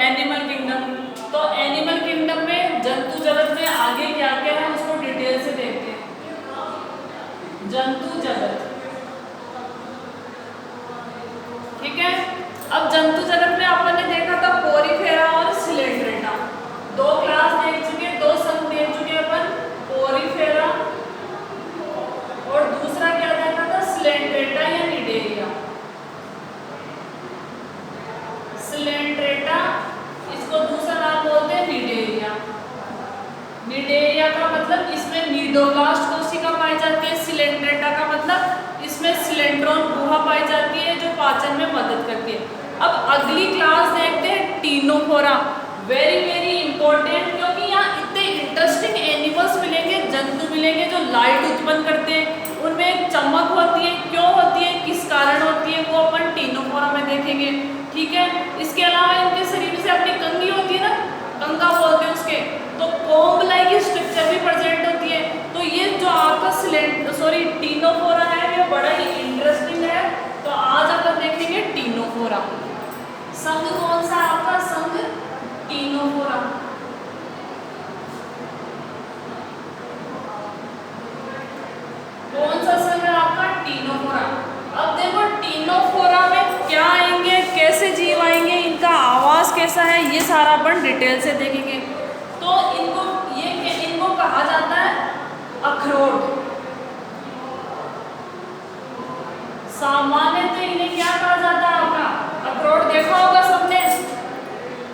Animal kingdom. तो animal kingdom में जंतु जगत में आगे क्या क्या है उसको डिटेल से देखते हैं। जंतु जगत, ठीक है। अब जंतु जगत में अपन ने देखा था पोरीफेरा और सिलेंड्रेटा, दो क्लास देख चुके, दो संघ देख चुके अपन, पोरीफेरा और दूसरा क्या देखा था सिलेंड्रेटा या निडेरिया। सिलेंड्रेटा, इसको दूसरा नाम बोलते हैं निडेरिया। निडेरिया का मतलब इसमें नीडोब्लास्ट कोशिका पाई जाती है। सिलेंड्रेटा का मतलब इसमें सिलेंड्रोन गुहा पाई जाती है जो पाचन में मदद करती है। अब अगली क्लास देखते हैं टीनोफोरा, वेरी वेरी इंपॉर्टेंट, क्योंकि यहाँ इतने इंटरेस्टिंग एनिमल्स मिलेंगे, जंतु मिलेंगे जो लाइट उत्पन्न करते हैं, उनमें एक चमक होती है, क्यों होती है, किस कारण होती है, वो अपन टीनोफोरा में देखेंगे, ठीक है। इसके अलावा इनके शरीर से अपनी कंघी होती है ना, कंगा बोलते हैं उसके, तो कोम्ब लाइक स्ट्रक्चर भी प्रेजेंट होती है। तो ये जो आपका टीनोफोरा है ये बड़ा ही इंटरेस्टिंग है। तो आज अपन देखेंगे टीनोफोरा। संघ कौन सा आपका, संघ टीनोफोरा। कौन सा संघ है आपका, टीनोफोरा। अब देखो टीनोफोरा में क्या आएंगे, कैसे जीव आएंगे, इनका आवास कैसा है, ये सारा अपन डिटेल से देखेंगे। तो इनको कहा जाता है अखरोट। सामान्यतः इन्हें क्या कहा जाता है आपका, अखरोट। देखा होगा सबने,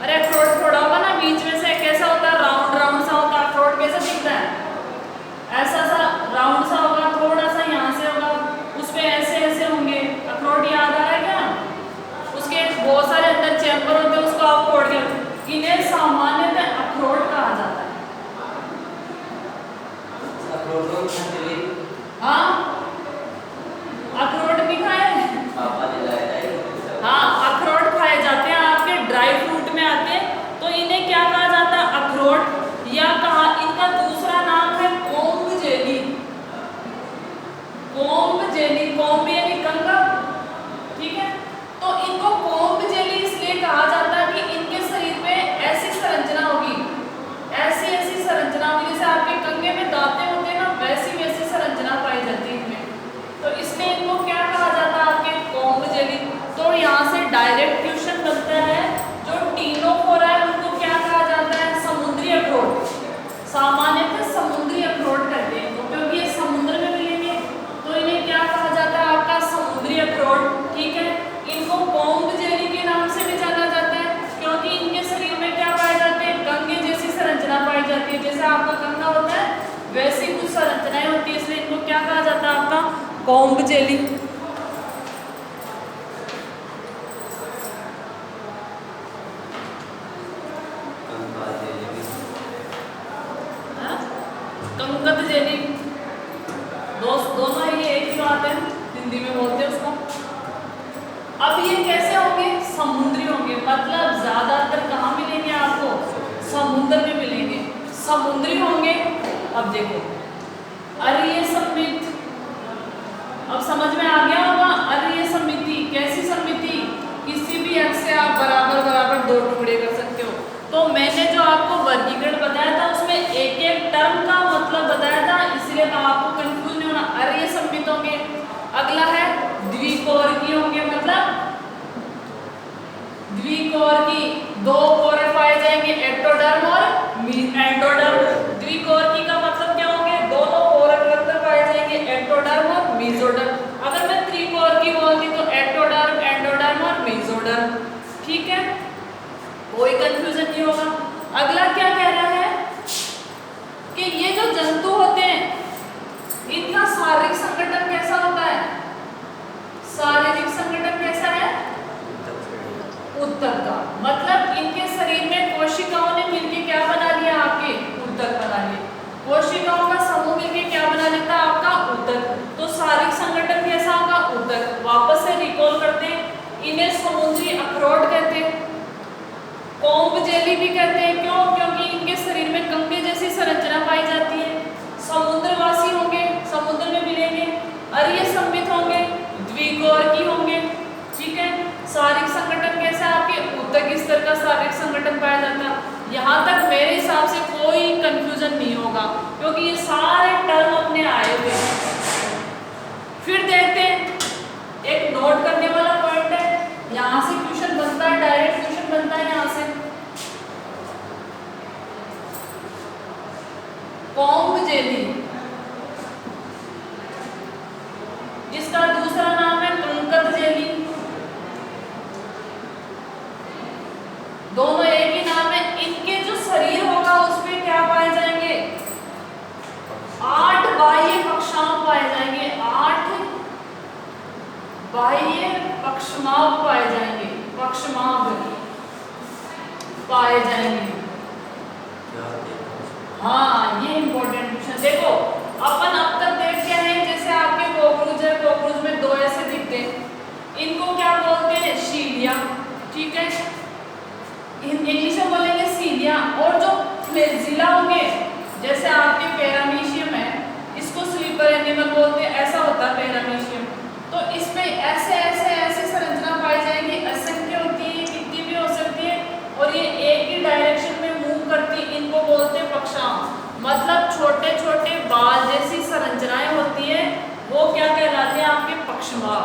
अरे अखरोट फोड़ा होगा ना बीच में से, कैसा होता है, राउंड राउंड सा होता है। अखरोट कैसा दिखता है, ऐसा सा राउंड सा होगा, थोड़ा सा यहाँ से होगा, उसमें ऐसे ऐसे होंगे। अखरोट याद आ रहा है क्या, उसके बहुत सारे अंदर चैम्बर होते हैं, उसको आप फोड़ के, इन्हें सामान्यतः अखरोट कहा जाता है। हाँ, अखरोट भी खाए, हाँ अखरोट खाए जाते हैं, आपके ड्राई फ्रूट में आते हैं। तो इन्हें क्या कहा जाता है, अखरोट, या कहा इनका दूसरा नाम है comb jelly. Comb jelly, comb यानी कंगा, ठीक है। तो इनको कोम्ब जेली इसलिए कहा जाता है कि इनके शरीर में ऐसी संरचना होगी, ऐसी ऐसी संरचना होगी, जैसे आपके कंगे में दांतें होते हैं ना, वैसी वैसी संरचना पाई जाती है इनमें। तो इसलिए इनको क्या कहा जाता है, आपके कोम्ब जेली। तो यहाँ से डायरेक्ट क्वेश्चन बनता है, जो टीनोफोरा है उनको क्या कहा जाता है, समुद्री अखरोट। सामान्यतः समुद्री अखरोट कहते हैं इनको, क्योंकि ये समुद्र में मिलेंगे, तो इन्हें क्या कहा जाता है, आपका समुद्री अखरोट, ठीक है। इनको कोम्ब जेली के नाम से भी जाना जाता है, क्योंकि इनके शरीर में क्या पाए जाते हैं, कंगे जैसी संरचना पाई जाती है, जैसे आपका कंगा होता है वैसी कुछ संरचनाएं होती है, इसलिए इनको क्या कहा जाता है, आपका कोम्ब जेली। कंकत जेली, दोनों ये एक ही बात है, हिंदी में बोलते हैं उसको। अब ये कैसे होंगे, समुद्री होंगे, मतलब ज्यादातर कहाँ मिलेंगे आपको, समुद्र में मिलेंगे, समुद्री होंगे। अब देखो अरीय समिति, अब समझ में आ गया होगा, अरीय समिति कैसी समिति, किसी भी अक्ष से आप बराबर बराबर दो टुकड़े कर सकते हो। तो मैंने जो आपको वर्गीकरण बताया था उसमें एक एक टर्म का मतलब बताया था, इसलिए तो आपको कंफ्यूज नहीं होना। अरीय समिति होंगे। अगला है द्विकोरकी होंगे, मतलब द्विकोरकी, दो कोरे पाए जाएंगे, एक्टोडर्म और एंडोडर्म। द्विकोरकी का मतलब क्या होंगे, दोनों कोरक रंध्र पाए जाएंगे, एक्टोडर्म और मेसोडर्म। अगर मैं त्रिकोरकी बोलती तो एक्टोडर्म, एंडोडर्म और मेसोडर्म, ठीक है, कोई कंफ्यूजन नहीं होगा। अगला क्या कह रहा है कि ये जो जंतु होते हैं इनका शारीरिक संगठन कैसा होता है, शारीरिक संगठन कैसा है, उत्तक का, मतलब इनके शरीर में कोशिकाओं ने मिलकर क्या बना लिया, आपके उत्तक बना लिए। कोशिकाओं का समूह मिलकर क्या बना लेता है, आपका उत्तक। तो शारीरिक संगठन कैसा होगा, उत्तक। वापस से रिकॉल करते हैं, इन्हें समुद्री अखरोट कहते हैं, कोम्ब जेली भी कहते हैं। क्यों, क्योंकि इनके शरीर में कंगे जैसी संरचना पाई जाती है। समुद्रवासी होंगे, समुद्र में मिलेंगे। अरीय समित होंगे, द्विकोरकी होंगे, ठीक है। शारीरिक संगठन कैसा है आपके, उत्तक स्तर का शारीरिक संगठन कंफ्यूजन नहीं होगा, क्योंकि ये सारे टर्म अपने आए हुए हैं। फिर देखते हैं, एक नोट करने वाला पॉइंट है, यहां से क्वेश्चन बनता है, डायरेक्ट क्वेश्चन बनता है यहां से। कॉम्ब जेली, इसका दूसरा नाम है कंकद जेली। दोनों एक ही नाम है। इनके जो शरीर होगा उसमें क्या पाए जाएंगे? 8 बाह्य पक्षांग पाए जाएंगे। 8 बाह्य पक्षमाभ पाए जाएंगे। पक्षमाभ पाए जाएंगे। हाँ, ये इंपॉर्टेंट क्वेश्चन। देखो अपन अब तक देख के हैं, जैसे आपके कॉकरोच है, कॉकरोच में 2 ऐसे दिखते हैं, इनको क्या बोलते हैं? शीलिया। ठीक है, इंग्लिश में बोलेंगे सीलिया। और जो फ्लैजिला होंगे, जैसे आपके पैरामीशियम है, इसको स्लीपर एनिमल बोलते हैं, ऐसा होता है पैरामीशियम। तो इसमें ऐसे ऐसे ऐसे संरचना पाई जाएगी, असंख्य होती है, कितनी भी हो सकती है, और ये एक ही डायरेक्शन में मूव करती है, इनको बोलते हैं पक्षांग। मतलब छोटे छोटे बाल जैसी संरचनाएं होती है, वो क्या कहलाते हैं? आपके पक्षमाभ।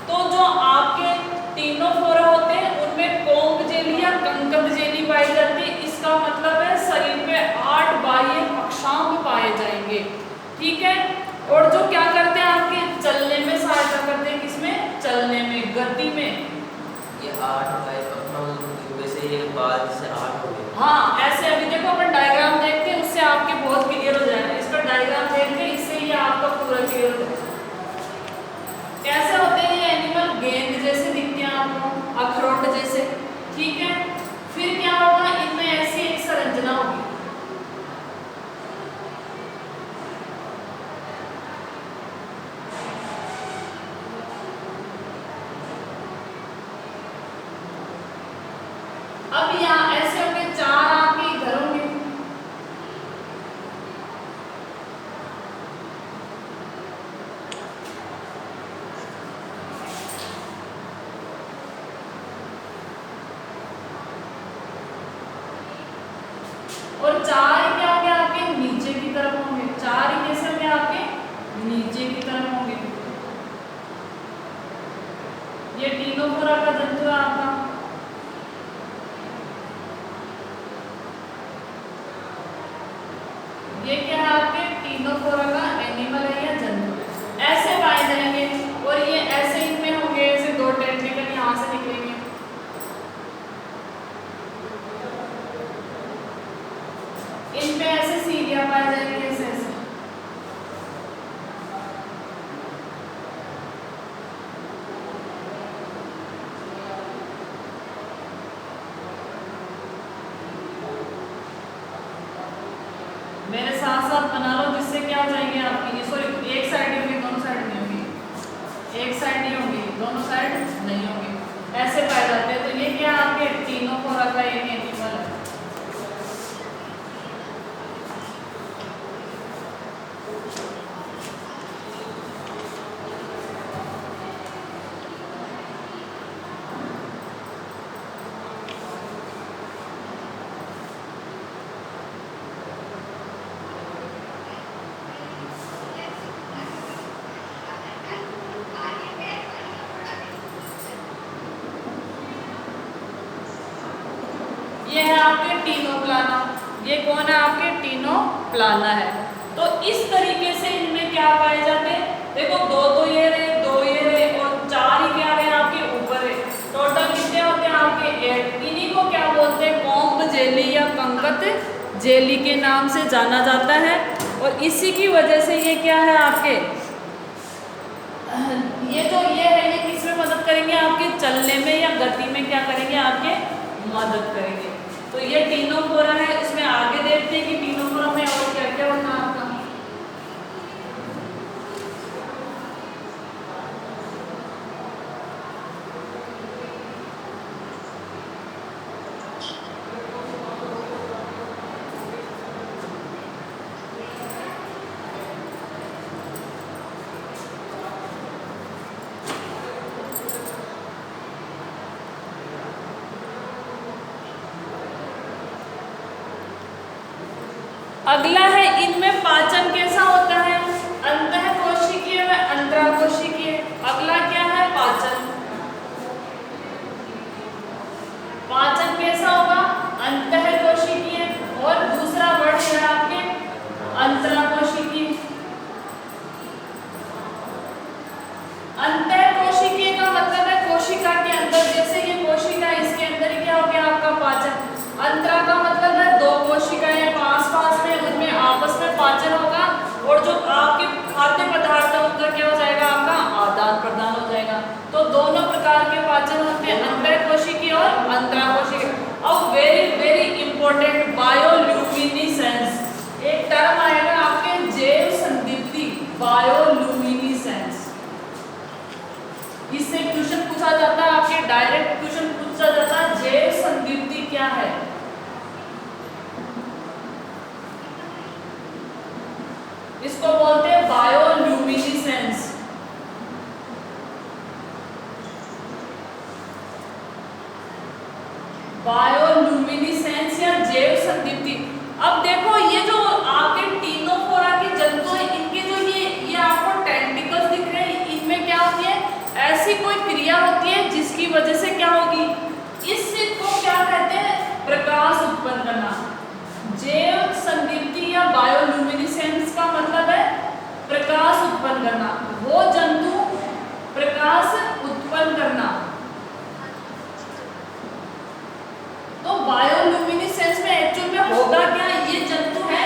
तो जो आपके टीनोफोरा होते हैं उनमें कॉम्ब जेली या कंकद जेली पाई जाती है। इसका मतलब है शरीर में 8 बाह्य पक्षांग पाए जाएंगे। ठीक है, और जो क्या करते हैं? आपके चलने में सहायता करते हैं। किसमें? चलने में, गति में। ये 8 बाह्य पक्षांग, वैसे ये बाल से 8 हो गए। हाँ, ऐसे अभी देखो अपन डायग्राम देखते हैं, उससे आपके बहुत क्लियर हो जाएगा। इसका डायग्राम देखते हैं, इससे ये आपका पूरा क्लियर हो जाएगा। कैसे होते हैं ये एनिमल? गेंद जैसे दिखते हैं आपको, अखरोट जैसे। ठीक है, फिर क्या होगा? इनमें ऐसी एक संरचना होगी, अब यहाँ ऐसे होंगे, 4 आपके इधर होंगे, और 4 क्या होंगे? आपके नीचे की तरफ होंगे। 4 ही कैसे होंगे? आपके नीचे की तरफ होंगे। ये टीनोफोरा का जंतु है आपका। ये क्या है? आपके टीनोफोरा का एनिमल है या जंतु है। ऐसे पाए जाएंगे, और ये ऐसे इनमें होंगे, ऐसे 2 टेंटिकल यहाँ से निकलेंगे। इनमें ऐसे सीलिया पाए जाएंगे, ऐसे ऐसे। मेरे साथ साथ बना लो, जिससे क्या हो जाएंगे आपकी, सॉरी एक साइड होगी, दोनों साइड नहीं होगी। एक साइड नहीं होगी, दोनों साइड नहीं होगी। ऐसे पाए जाते हैं। तो ये क्या आपके टीनोफोरा का एक एनिमल है। ये है आपके टीनोप्लाना। ये कौन है? आपके टीनोप्लाना है। तो इस तरीके से इनमें क्या पाए जाते हैं? देखो 2 तो ये रहे, 2 ये रहे, और 4 ही क्या रहे? आपके ऊपर है। टोटल कितने होते हैं? आपके 8। इन्हीं को क्या बोलते हैं? कॉम्ब जेली या कंकद जेली के नाम से जाना जाता है। और इसी की वजह से ये क्या है? आपके ये जो ये है, ये किसमें मदद करेंगे? आपके चलने में या गति में क्या करेंगे? आपके मदद करेंगे। तो ये टीनोफोरा है। इसमें आगे देखते हैं कि टीनोफोरा में और क्या क्या होता है आपका। अगला है इनमें पाचन कैसा होता है, अंतःकोशिकीय व अंतराकोशिकीय। अगला क्या है पाचन, पाचन कैसा होगा अंतःकोशिकीय, और दूसरा वर्ड है आपके अंतराकोशिकीय। अंतःकोशिकीय का मतलब है कोशिका के अंदर, जैसे ये कोशिका इसके अंदर ही क्या हो गया आपका पाचन। अंतरा का मतलब है दो कोशिकाएं पास में, उनमें आपस में पाचन होगा, और जो आपके खाद्य पदार्थ है उनका क्या हो जाएगा आपका आदान प्रदान हो जाएगा। तो दोनों प्रकार के पाचन होते हैं, अंतःकोशिकीय और अंतराकोशिकीय। अब वेरी वेरी इंपॉर्टेंट बायोल्यूमिनेसेंस, एक टर्म आएगा आपके जैव संदीप्ति, बायोल्यूमिनेसेंस। इससे क्वेश्चन पूछा जाता है आपके, डायरेक्ट क्वेश्चन पूछा जाता है जैव संदीप्ति क्या है। इसको बोलते हैं बायोल्यूमिनेसेंस। बायोल्यूमिनेसेंस या जैव संदीप्ति। अब देखो ये जो आपके टीनोफोरा के जंतु है, इनके जो ये आपको टेंटिकल्स दिख रहे हैं, इनमें क्या होती है ऐसी कोई क्रिया होती है जिसकी वजह से क्या होगी, इसको क्या कहते हैं प्रकाश उत्पन्न करना। जैव संदीप्ति या बायोल्यूमिनेसेंस का मतलब है प्रकाश उत्पन्न करना, वो जंतु प्रकाश उत्पन्न करना। तो बायोल्यूमिनेसेंस में एक्चुअल में होगा क्या, ये जंतु है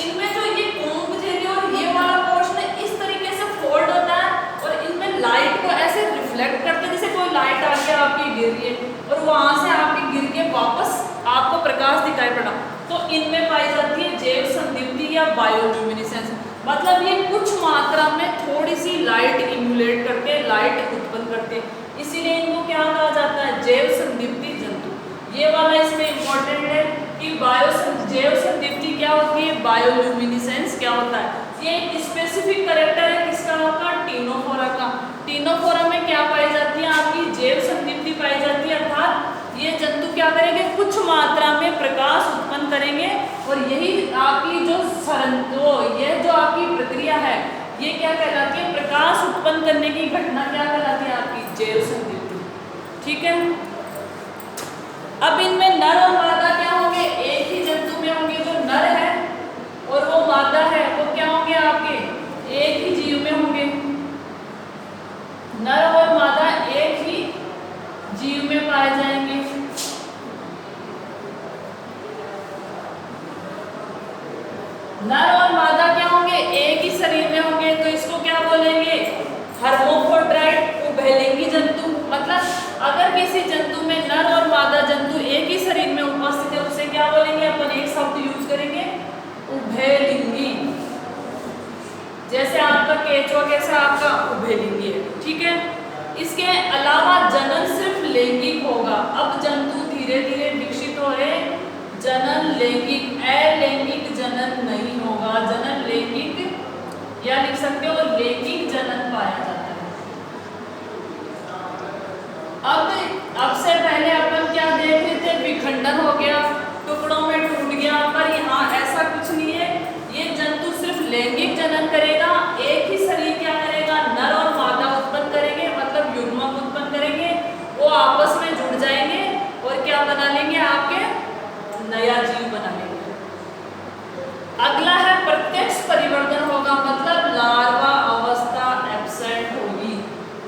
इनमें जो ये कोंब झिल्ली और ये वाला पोर्शन है इस तरीके से फोल्ड होता है, और इनमें लाइट को ऐसे रिफ्लेक्ट करते हैं, जैसे कोई लाइट आ गया आपकी गिर रही है और वहां से आपकी गिर के वापस आपको प्रकाश दिखाई पड़ा, तो इनमें पाई जाती है जैव संदीप्ति या बायोल्यूमिनेसेंस। मतलब ये कुछ मात्रा में थोड़ी सी लाइट इम्यूलेट करते हैं, लाइट उत्पन्न करते हैं, इसीलिए इनको क्या कहा जाता है जैव संदीप्ति जंतु। ये वाला इसमें इंपॉर्टेंट है कि जैव संदीप्ति क्या होती है, बायोल्यूमिनेसेंस क्या होता है। ये एक स्पेसिफिक कैरेक्टर है किसका होगा, टीनोफोरा का। टीनोफोरा में क्या पाई जाती है आपकी जैव संदीप्ति पाई जाती है, अर्थात ये जंतु क्या करेंगे कुछ मात्रा में प्रकाश उत्पन्न करेंगे, और यही आपकी जो ये जो आपकी प्रक्रिया है ये क्या कहलाती है, प्रकाश उत्पन्न करने की घटना क्या कहलाती है आपकी जैव संदीप्ति। ठीक है, अब इनमें नर और मादा क्या होंगे, एक ही जंतु में होंगे, जो नर है और वो मादा है वो क्या होंगे आपके एक ही जीव में होंगे। नर और मादा एक ही जीव में पाए जाएंगे। नर और मादा क्या होंगे एक ही शरीर में होंगे, तो इसको क्या बोलेंगे हर्माफ्रोडाइट उभयलिंगी जंतु। मतलब अगर किसी जंतु में नर और मादा जंतु एक ही शरीर में उपस्थित है उसे क्या बोलेंगे, अपन एक शब्द यूज करेंगे उभयलिंगी। जैसे आपका केचुआ कैसा आपका उभयलिंगी है। ठीक है, इसके अलावा जनन सिर्फ लैंगिक होगा। अब जंतु धीरे धीरे विकसित हो रहे, जनन लैंगिक, अलैंगिक जनन नहीं होगा, जनन लैंगिक या लिख सकते हो लैंगिक जनन पाया जाता है। अब से पहले अपन क्या देख रहे थे, विखंडन हो गया, टुकड़ों में टूट गया, पर यहाँ ऐसा कुछ नहीं है। ये जंतु सिर्फ लैंगिक जनन करेगा, एक ही शरीर क्या करेगा नर और मादा उत्पन्न करेंगे, मतलब युग्मक उत्पन्न करेंगे, वो आपस में जुड़ जाएंगे और क्या बना लेंगे आपके नया जीव बना लेंगे। अगला है प्रत्यक्ष परिवर्तन होगा, मतलब लार्वा अवस्था एब्सेंट होगी,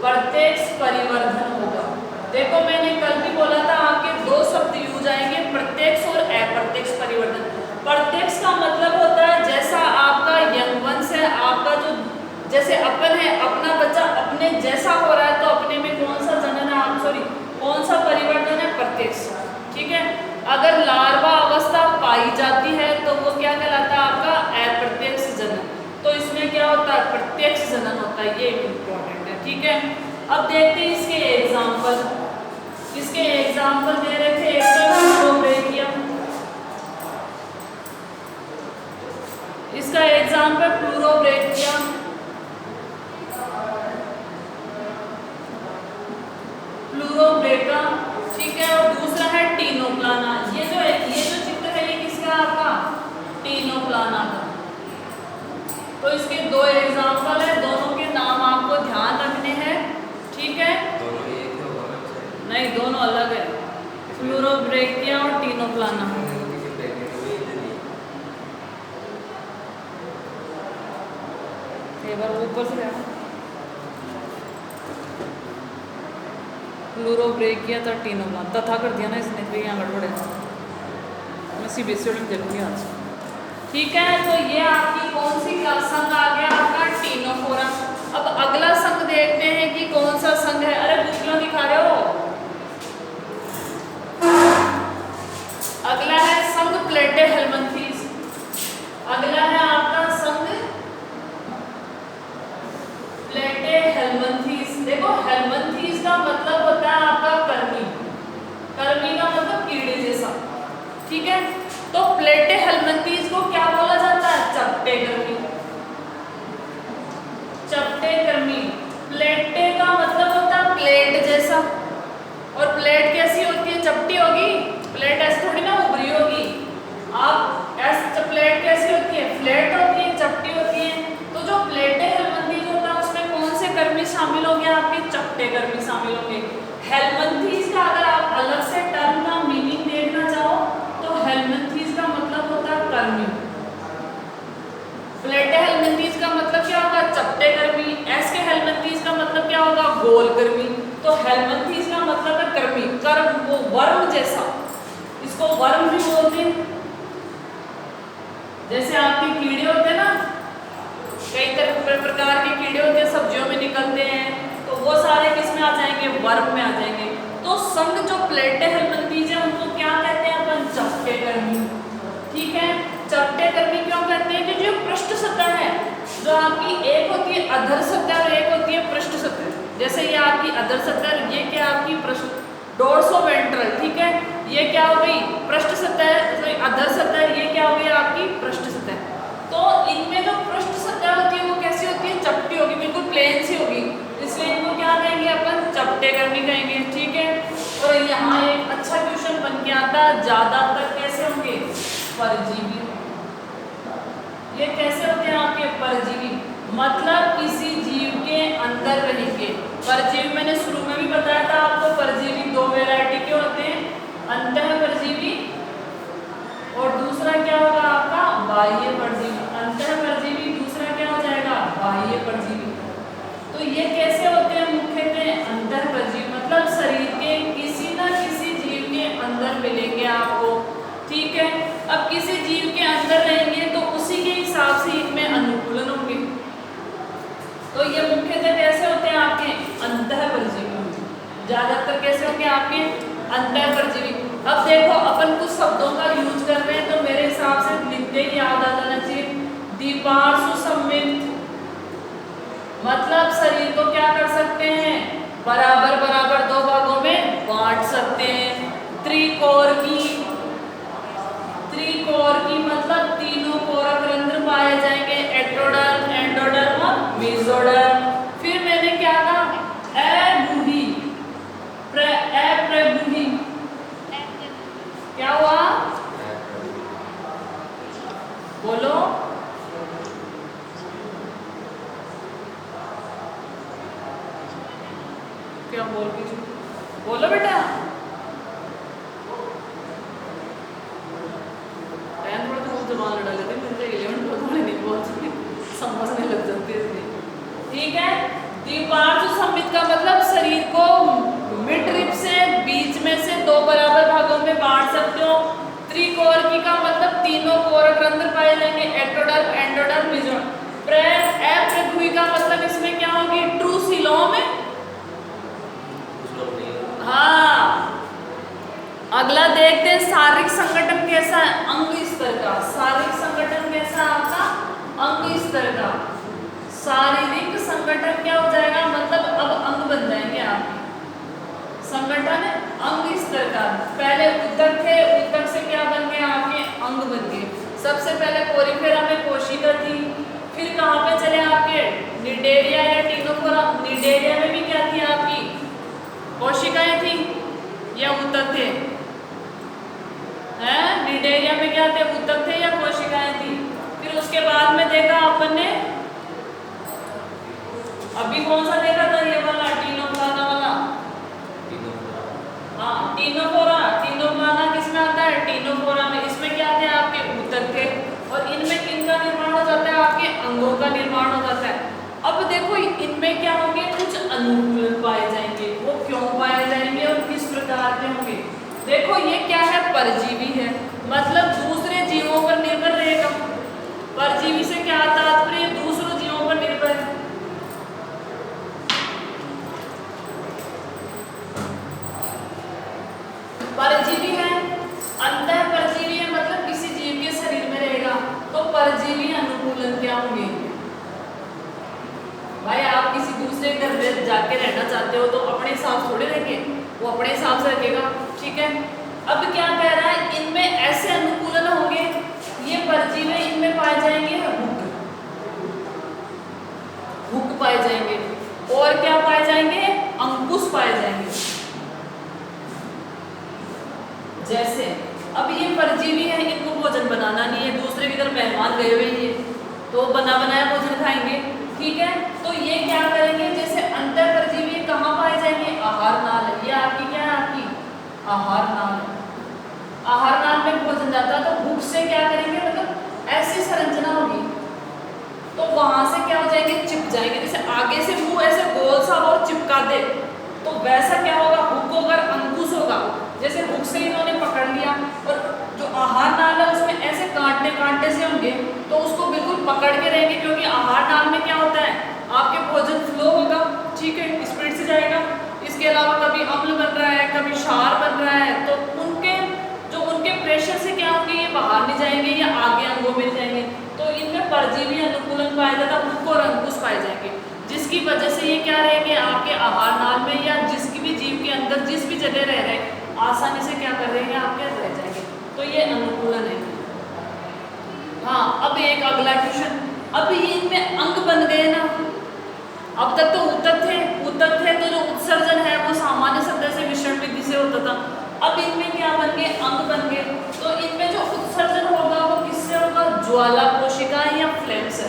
प्रत्यक्ष परिवर्तन होगा। देखो मैंने कल भी बोला था आपके दो शब्द यूज आएंगे, प्रत्यक्ष और अप्रत्यक्ष परिवर्तन। प्रत्यक्ष का मतलब होता है जैसा आपका यंग वंश है, आपका जो जैसे अपन है, अपना बच्चा अपने जैसा हो रहा है तो अपने में कौन सा जनन है, कौन सा परिवर्तन है, प्रत्यक्ष। ठीक है, अगर लार्वा अवस्था पाई जाती है तो वो क्या कहलाता है आपका अप्रत्यक्ष जनन। तो इसमें क्या होता है प्रत्यक्ष जनन होता है, ये इम्पोर्टेंट है। ठीक है, अब देखते हैं इसके एग्जाम्पल। इसके एग्जाम्पल दे रहे थे, एक तो प्लूरोब्रेकियम, इसका एग्जाम्पल प्लूरोब्रेकियम, प्लूरोब्रेका। ठीक है, और दूसरा है टीनोप्लाना। ये जो चित्र है ये किसका आपका टीनोप्लाना। फ्लोरोब्रेकिया और टीनोप्लाना। एक बार ऊपर से देखो, फ्लोरोब्रेकिया तो टीनोप्लाना तथा कर दिया ना इसने, तो यहाँ गड़बड़ है। मैं CBSE में देखूंगी आज। ठीक है, तो ये आपकी कौन सी संघ आ गया आपका टीनोफोरा। अब अगला संघ देखते हैं कि कौन सा संघ है। अरे बुक क्यों दिखा रहे हो? अगला है संघ प्लेटेहेल्मिन्थीज। अगला है आपका संघ प्लेटेहेल्मिन्थीज। देखो हेल्मिन्थीज का मतलब होता है आपका कर्मी, कर्मी का मतलब कीड़े जैसा। ठीक है, तो प्लेटेहेल्मिन्थीज को क्या बोला जाता है? चपटे कर्मी। चपटे कर्मी। प्लेटे का मतलब होता है प्लेट जैसा, और प्लेट कैसी होती है? चपटी होगी। प्लेट ऐसी थोड़ी ना उभरी होगी। आप ऐसे प्लेट कैसी होती है? फ्लैट होती है, चपटी होती है। तो जो प्लेटेहेल्मिन्थीज होता है उसमें कौन से कर्मी शामिल होंगे? आपके चपटे कर्मी शामिल होंगे। हेल्मिन्थीज का अगर आप अलग से टर्म का मीनिंग देखना चाहो तो हेल्मिन्थीज का मतलब होता है कर्मी। प्लेटेहेल्मिन्थीज का मतलब क्या होगा? चपटे कर्मी। एस्के हेल्मिन्थीज का मतलब क्या होगा? गोल कर्मी। तो हेल्मिन्थीज का मतलब है कर्मी, कर्म, वो वर्म जैसा। इसको वर्म भी बोलते हैं। जैसे आपके कीड़े होते हैं ना, कई तरह प्रकार के कीड़े होते हैं, सब्जियों में निकलते हैं, तो वो सारे किस में आ जाएंगे? वर्म में आ जाएंगे। तो संघ जो प्लेटेहेल्मिन्थीज है उनको क्या कहते हैं अपन? चपटे कर्मी। ठीक है, चपटे कर्मी क्यों कहते हैं? कि जो पृष्ठ सतह है, जो आपकी एक होती है अधर सतह और एक होती है पृष्ठ सतह। जैसे ये आपकी अधर सतह, ये क्या आपकी पृष्ठ डोर्सोवेंट्रल। ठीक है, ये क्या हो गई? पृष्ठ सतह, अधर सतह। ये क्या हो गई? आपकी पृष्ठ सतह। तो इनमें जो पृष्ठ सतह होती है वो कैसी होती है? चपटी होगी, बिल्कुल प्लेन सी होगी। इसलिए इनको क्या कहेंगे अपन? चपटे कर्मी कहेंगे। ठीक है, और यहाँ एक अच्छा क्वेश्चन बन के आता है, ज्यादातर कैसे होंगे? परजीवी। ये कैसे होते हैं आपके? परजीवी, मतलब किसी जीव के अंदर रहेंगे। परजीवी मैंने शुरू में भी बताया था आपको, परजीवी दो वैरायटी के होते हैं, अंतः परजीवी और दूसरा क्या होगा आपका? बाह्य परजीवी। अंतः परजीवी, दूसरा क्या हो जाएगा? बाह्य परजीवी। तो ये कैसे होते हैं? मुख्यतः अंतः परजीवी, मतलब शरीर के किसी न किसी जीव के अंदर मिलेंगे आपको। ठीक है, अब किसी जीव के अंदर रहेंगे तो उसी के हिसाब से इनमें अनुकूलन होंगे। तो ये मुख्यतः कैसे होते हैं आपके? अंतः परजीवी। ज्यादातर कैसे होंगे आपके? अंतः परजीवी। अब देखो अपन कुछ शब्दों का यूज कर रहे हैं तो मेरे हिसाब से लिखते ही याद आ जाना चाहिए। द्विपार्श्व सममित, मतलब शरीर को क्या कर सकते हैं? बराबर बराबर दो भागों में बांट सकते हैं। त्रिकोर की, त्रिकोर की मतलब तीनों कोरक रंध्र पाए जाएंगे, एक्टोडर्म, एंडोडर्म और मेसोडर्म। फिर मैंने क्या कहा? अबूही, अप्रबूही। क्या हुआ? बोलो। क्या बोल रही? बोलो बेटा। थोड़ा तो जबान लड़ा लेते, मुझे 11 थोड़ी नहीं बोलती, समझने लग जाती है इसलिए। ठीक है, द्विपार्श्व सममित का मतलब शरीर को मिड रिब से बीच में से दो बराबर भागों में बांट सकते हो। त्रिकोरकी का मतलब तीनों कोरक रंध्र पाए जाएंगे, एक्टोडर्म, एंडोडर्म, मेसोडर्म। अप्रबूही का मतलब इसमें क्या होगी? ट्रू सीलोम में। हाँ, अगला देखते हैं शारीरिक संगठन कैसा है? अंग स्तर का। शारीरिक संगठन कैसा आपका? अंग स्तर का। शारीरिक संगठन क्या हो जाएगा? मतलब अब अंग बन जाएंगे आपके। संगठन अंग स्तर का। पहले ऊतक थे, ऊतक से क्या बन गए आपके? अंग बन गए। सबसे पहले पोरिफेरा में कोशिका थी, फिर कहाँ पे चले आपके? निडेरिया या टीनोफोरा। निडेरिया में भी क्या थी आपकी? कोशिकाएं थी या ऊतक थे? हैं? निडेरिया में क्या थे? ऊतक थे या कोशिकाएं थी? फिर उसके बाद में देखा अपन ने, अभी कौन सा देखा था? ये वाला टीनोफोरा वाला। हाँ, टीनोफोरा। टिनोफोरा में, इसमें क्या थे आपके ऊतक थे, और इनमें किनका निर्माण हो जाता है, आपके अंगों का निर्माण हो जाता है। अब देखो इनमें क्या होंगे, कुछ अनुकूलन पाए जाएंगे। वो क्यों पाए जाएंगे और किस प्रकार के होंगे? देखो ये क्या है, परजीवी है, मतलब दूसरे जीवों पर निर्भर रहेगा। परजीवी से क्या तात्पर्य, दूसरों जीवों पर निर्भर है। परजीवी है, अंतः परजीवी है, मतलब किसी जीव के शरीर में रहेगा। तो परजीवी अनुकूलन क्या होंगे? भाई आप किसी दूसरे घर में जाके रहना चाहते हो तो अपने हिसाब से थोड़े रहेंगे, वो अपने हिसाब से रखेगा, ठीक है। अब क्या कह रहा है, इनमें ऐसे अनुकूलन होंगे, ये परजीवी इनमें पाए जाएंगे हुक, हुक पाए जाएंगे, और क्या पाए जाएंगे, अंकुश पाए जाएंगे। जैसे अब ये परजीवी है, इनको भोजन बनाना नहीं है, दूसरे की तरफ मेहमान गए हुए हैं तो बना बनाया भोजन खाएंगे, ठीक है। तो ये क्या करेंगे, जैसे अंतर परजीवी कहाँ पाए जाएंगे, आहार नाल। ये आपकी क्या है, आपकी आहार नाल। आहार नाल में भोजन जाता है तो भूख से क्या करेंगे, मतलब ऐसी संरचना होगी तो वहां से क्या हो जाएंगे, चिप जाएंगे। जैसे आगे से मुंह ऐसे गोल सा और चिपका दे तो वैसा क्या होगा, हुक अगर अंकुश होगा, जैसे हुक से इन्होंने पकड़ लिया और जो आहार नाल है उसमें ऐसे कांटे कांटे से होंगे तो उसको बिल्कुल पकड़ के रहेंगे, क्योंकि आहार नाल में क्या होता है, आपके भोजन फ्लो होगा, ठीक है, स्पीड से जाएगा। इसके अलावा कभी अम्ल बन रहा है, कभी क्षार बन रहा है, तो उनके प्रेशर से क्या होंगे, ये बाहर नहीं जाएंगे या आगे अंगों में जाएंगे। तो इनमें परजीवी अनुकूलन पाया जाता है, हुक और अंकुश पाए जाएंगे, जिसकी वजह से ये क्या रहेंगे, आपके आहार नाल में या जिसकी भी जीव के अंदर जिस भी जगह रह रहे हैं आसानी से क्या कर रहे हैं, आपके रह जाएंगे। तो ये अनुकूलन है। हाँ, अब एक अगला क्वेश्चन, अब ये इनमें अंग बन गए ना। अब तक तो ऊतक थे तो जो उत्सर्जन है वो सामान्य शब्द से मिश्रण विधि से होता था। अब इनमें क्या बन गए, अंग बन गए। तो इनमें जो उत्सर्जन होगा वो किससे होगा, ज्वाला कोशिकाएं या फ्लेम से।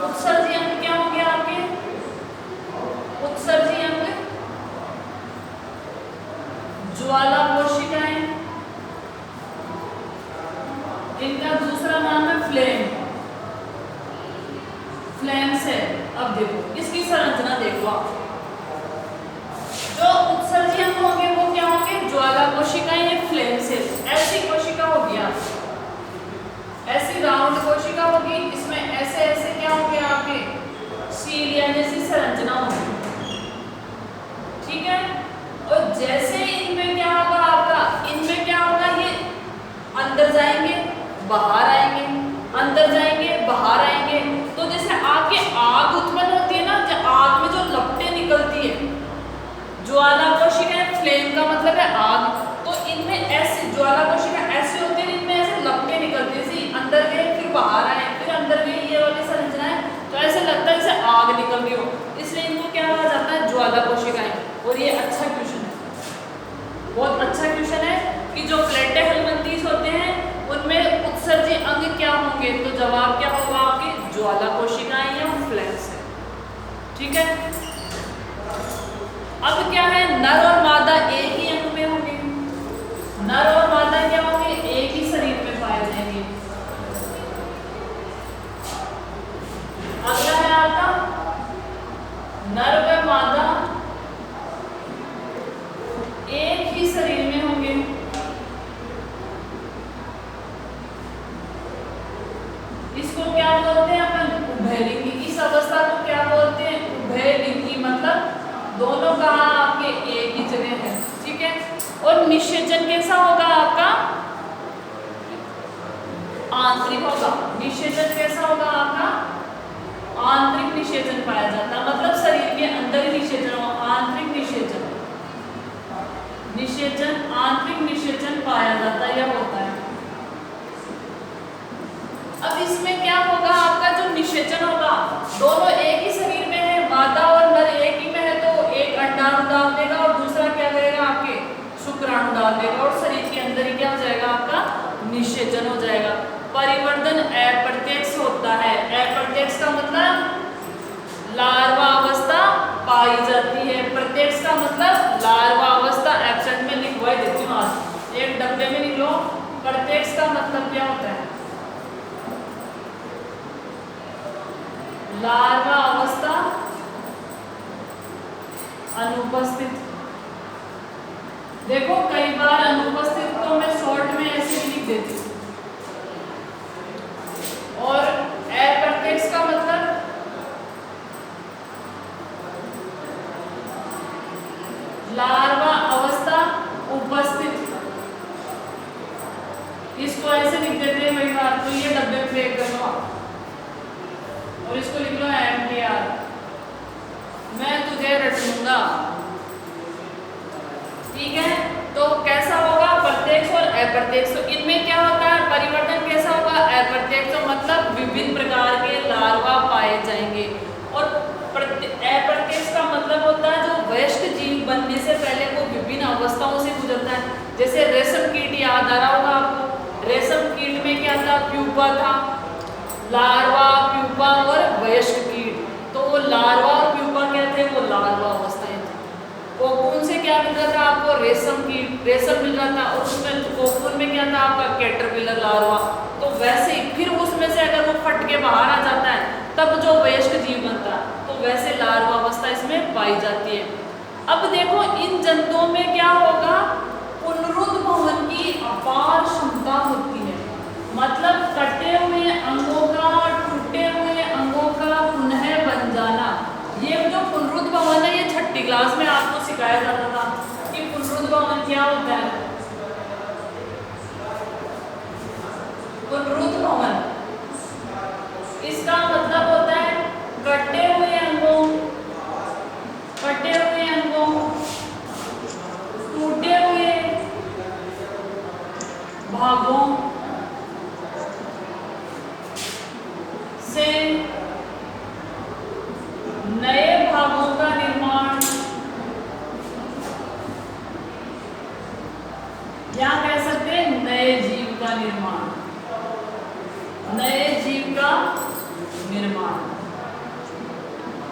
उत्सर्जी अंग क्या होंगे आपके, उत्सर्जी अंग ज्वाला कोशिकाएं, इनका दूसरा नाम है फ्लेम, फ्लेम से। अब देखो इसकी संरचना देखो आप, जो उत्सर्जी अंग होंगे वो क्या होंगे, ज्वाला कोशिकाएं या फ्लेम से। ऐसी कोशिका होगी आप, ऐसी राउंड कोशिका होगी, इसमें ऐसे ऐसे क्या होंगे आपके सीलिया जैसी संरचना होगी, ठीक है। और जैसे इनमें क्या होगा आपका, इनमें क्या होगा, ये अंदर जाएंगे बाहर आएंगे, अंदर जाएंगे बाहर आएंगे। तो जैसे आपके आग उत्पन्न होती है ना, आग में जो लपटें निकलती है, ज्वाला कोशिका फ्लेम का मतलब है आग, तो इनमें ऐसे ज्वाला कोशिका ऐसे होती है, इनमें ऐसे लपटें निकलती है, अंदर गए फिर बाहर आए फिर अंदर गए, ये वाली संरचना है। तो ऐसे लगता है जैसे आग निकल रही हो, इसलिए इनको क्या कहा जाता है, ज्वाला कोशिकाएं। और ये अच्छा क्वेश्चन है, बहुत अच्छा क्वेश्चन है कि जो प्लेटेहेलमिन्थेस होते हैं उनमें उत्सर्जी अंग क्या होंगे, तो जवाब क्या होगा आपके, ज्वाला कोशिकाएं या फ्लेक्स है, ठीक है। अब क्या है, नर और मादा एक ही अंग में होंगे, नर और मादा क्या होंगे, एक ही शरीर में पाए जाएंगे। अगला है आपका नर व मादा एक ही शरीर में होंगे। इसको क्या बोलते हैं अपन, उभयलिंगी। इस अवस्था को क्या बोलते हैं, उभयलिंगी, मतलब दोनों कहाँ आपके एक ही जगह है, ठीक है। और निषेचन कैसा होगा आपका, आंतरिक होगा। निषेचन कैसा होगा आपका, आंतरिक निषेचन पाया जाता है, मतलब शरीर के अंदर ही निषेचन होगा, आंतरिक निषेचन। निषेचन, आंतरिक निषेचन पाया जाता है या होता है। अब इसमें क्या होगा आपका, जो निषेचन होगा, दोनों एक ही शरीर में है, मादा और नर एक ही में है, तो एक अंडाणु डाल देगा और दूसरा क्या करेगा, आपके शुक्राणु डाल देगा, और शरीर के अंदर ही क्या हो जाएगा, आपका निषेचन हो जाएगा। परिवर्तन अप्रत्यक्ष होता है। अप्रत्यक्ष का मतलब लार्वा अवस्था पाई जाती है, प्रत्यक्ष का मतलब लार्वा अवस्था। एब्सेंट में लिखवा देती हूँ आज, एक डब्बे में लिख लो क्या होता है? लार्वा अवस्था अनुपस्थित। देखो कई बार अनुपस्थित को मैं शॉर्ट में ऐसे लिख देती हूँ, और अप्रत्यक्ष का मतलब लार्वा अवस्था उपस्थित, इसको ऐसे लिख देते हैं कई बार। तो ये डब्बे में फेंक कर लो और इसको लिख लो MTR, मैं तुझे रट लूंगा। ठीक है, तो कैसा होगा? प्रत्यक्ष और अप्रत्यक्ष। तो इनमें क्या होता है, परिवर्तन कैसा होगा? अप्रत्यक्ष मतलब विभिन्न प्रकार के लार्वा पाए जाएंगे, और अप्रत्यक्ष का मतलब होता है जो वयस्क जीव बनने से पहले वो विभिन्न अवस्थाओं से गुजरता है। जैसे रेशम कीट याद आ रहा होगा आपको, रेशम कीट में क्या था? प्यूपा था, लार्वा, प्यूपा और वयस्क कीट। तो वो लार्वा और प्यूपा क्या थे? वो लार्वा अवस्थाएं थी। कोकून से क्या मिल रहा था आपको? रेशम कीट, रेशम मिल रहा था, और उसमें कोकून में क्या था आपका? Caterpillar larva. तो वैसे ही फिर उसमें से अगर वो फट के बाहर आ जाता है तब जो वयस्क जीव बनता है, तो वैसे लार्वा अवस्था इसमें पाई जाती है। अब देखो इन जंतुओं में क्या होगा? पुनरुद्भवन की अपार क्षमता होती है, मतलब कटे हुए अंगों का, टूटे हुए अंगों का पुनः बन जाना। ये जो पुनरुद्भवन है, ये 6ठी क्लास में आपको सिखाया जाता था कि पुनरुद्भवन क्या होता है। पुनरुद्भवन इसका मतलब होता है कटे हुए अंगों, टूटे हुए भागों से नए भागों का निर्माण, या कह सकते हैं नए जीव का निर्माण, नए जीव का निर्माण।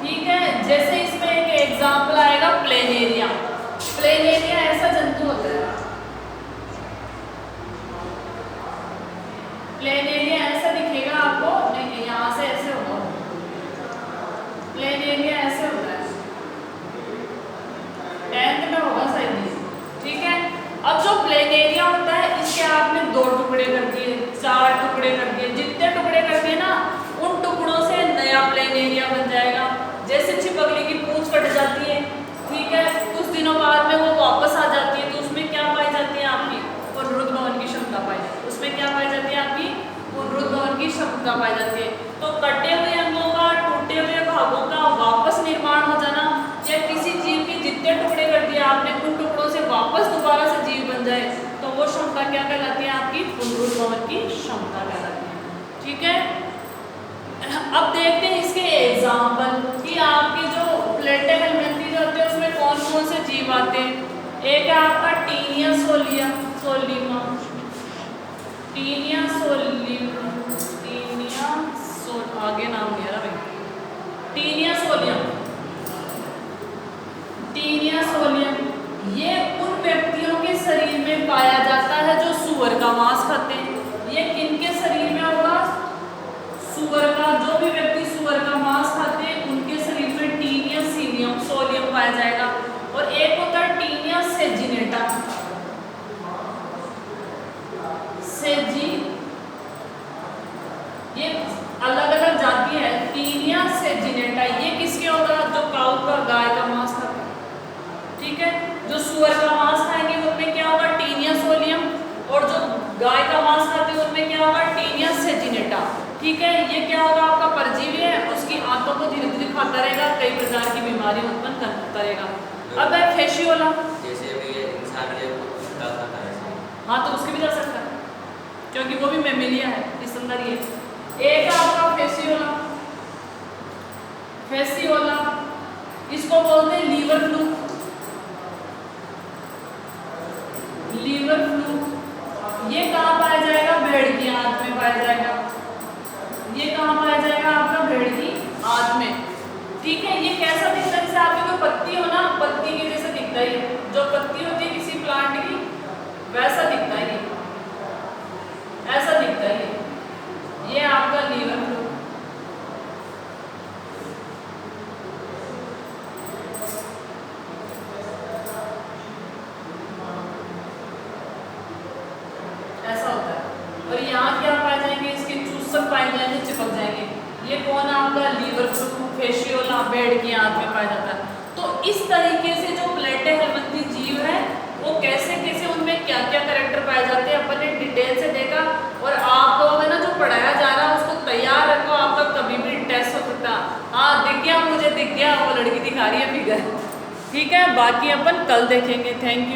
ठीक है, जैसे इसमें एक एग्जाम्पल आएगा प्लेनेरिया। प्लेनेरिया ऐसा जंतु होता है, प्लेनेरिया ऐसा दिखेगा आपको, नहीं यहाँ से ऐसे होगा, प्लेनेरिया ऐसे होता है, 10th में होगा शायद। ठीक है, अब जो प्लेनेरिया होता है इसके आपने 2 टुकड़े कर दिए, 4 टुकड़े कर दिए, जितने टुकड़े कर दिए ना उन टुकड़ों से नया प्लेनेरिया बन जाएगा। जैसे छिपकली की पूंछ कट जाती है, ठीक है, कुछ दिनों बाद में वो वापस आ जाती है, तो उसमें क्या पाई जाती है? आपकी पुनरुद्भवन की क्षमता पाई जाती है। उसमें क्या पाई जाती है? आपकी पुनरुद्भवन की क्षमता पाई जाती है। तो कटे हुए अंगों का, टूटे हुए भागों का वापस निर्माण हो जाना, या किसी जीव के जितने टुकड़े कर दिए आपने उन टुकड़ों से वापस दोबारा से जीव बन जाए, तो वो क्षमता क्या कहलाती है? आपकी पुनरुद्भवन की क्षमता कहलाती है। ठीक है, अब देखते हैं इसके एग्जाम्पल कि आपके जो प्लेटेक हेलमिंथी जो होते हैं उसमें कौन कौन से जीव आते हैं। एक है आपका टीनिया सोलिया, सोलिमा, टीनिया सोलिमा, आगे नाम नहीं आ रहा भाई, टीनिया सोलियम, टीनिया सोलियम। ये उन व्यक्तियों के शरीर में पाया जाता है जो सूअर का मांस खाते हैं। ये किनके शरीर में होगा? सूअर का, जो भी व्यक्ति सूअर का मांस खाते हैं उनके शरीर में टीनिया सोलियम पाया जाएगा। और एक होता है टीनिया सेजिनेटा, ये अलग अलग जाति है। टीनिया सेजिनेटा ये किसके होगा? जो काऊ का, गाय का मांस खाते हैं। ठीक है, जो सूअर का मांस खाएंगे उनमें क्या होगा? टीनिया सोलियम, और जो गाय का मांस खाते हैं उनमें क्या होगा? Taenia saginata. ठीक है, ये क्या होगा? आपका परजीवी है, उसकी आंतों को धीरे धीरे खाता रहेगा, कई प्रकार की बीमारी उत्पन्न करता रहेगा। अब है फेशियोला, जैसे भी इंसान के कुत्ता खाता है, हाँ तो उसके भी जा सकता है क्योंकि वो भी मेमेलिया है, इस अंदर ये। एक है आपका फेशियोला, फेशियोला इसको बोलते हैं लीवर फ्लू, लीवर फ्लू। ये कहाँ पाया जाएगा? भेड़ की आंत में पाया जाएगा। ये कहाँ पाया जाएगा? आपका भेड़ की आंत में। ठीक है, ये कैसा दिखता है? जैसे आपकी कोई पत्ती हो ना, पत्ती के जैसे दिखता है, जो पत्ती होती है किसी प्लांट की वैसा दिखता है, ऐसा दिखता है। इंफ्यूजन पाए जाएंगे, चिपक जाएंगे। ये कौन है आपका लीवर फ्लू, फेशियोला, बेड की आंत में पाया जाता है। तो इस तरीके से जो प्लेटेहेलमिंथी जीव है वो कैसे कैसे उनमें क्या क्या कैरेक्टर पाए जाते हैं अपन ने डिटेल से देखा। और आप लोगों में ना जो पढ़ाया जा रहा है उसको तैयार रखो, आपका कभी भी टेस्ट हो सकता है। हाँ दिख गया, मुझे दिख गया, वो लड़की दिखा रही है फिगर। ठीक है, बाकी अपन कल देखेंगे। Thank you.